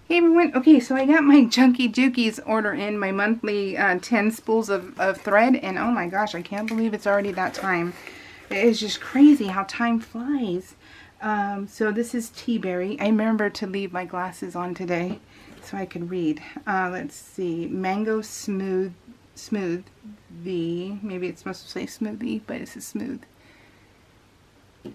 Hey everyone, okay, so I got my Juki Junkies order in, my monthly 10 spools of thread, and oh my gosh, I can't believe it's already that time. It is just crazy how time flies. So this is Tea Berry. I remember to leave my glasses on today so I could read. Let's see, Mango Smooth V. Maybe it's supposed to say smoothie, but it's a smooth.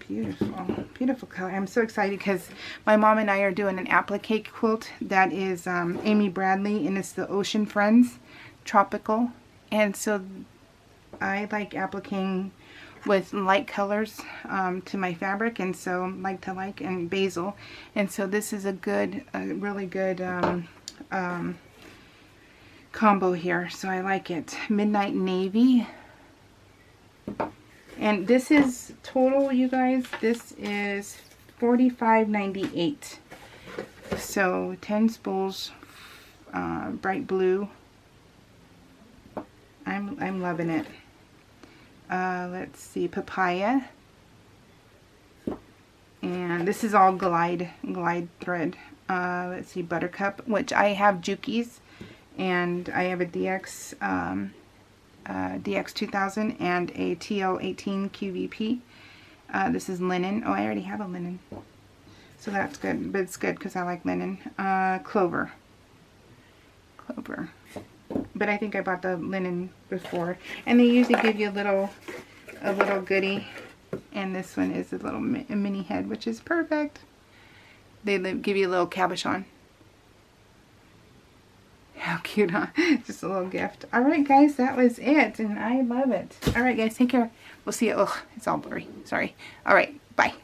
Beautiful, beautiful color. I'm so excited because my mom and I are doing an applique quilt that is Amy Bradley, and it's the Ocean Friends Tropical. And so I like appliquing with light colors to my fabric, and so like to like, and basil. And so this is a really good combo here. So I like it. Midnight Navy. And this is total, you guys, this is $45.98. So 10 spools, bright blue. I'm loving it. Let's see, papaya. And this is all glide thread. Let's see, buttercup, which I have Jukies, and I have a DX DX2000 and a TL18 QVP. This is linen. Oh, I already have a linen, so that's good, but it's good because I like linen. Clover, but I think I bought the linen before, and they usually give you a little goodie, and this one is a little mini head, which is perfect. They give you a little cabochon. How cute, huh? Just a little gift. Alright guys, that was it, and I love it. Alright guys, take care. We'll see you. Ugh, it's all blurry. Sorry. Alright, bye.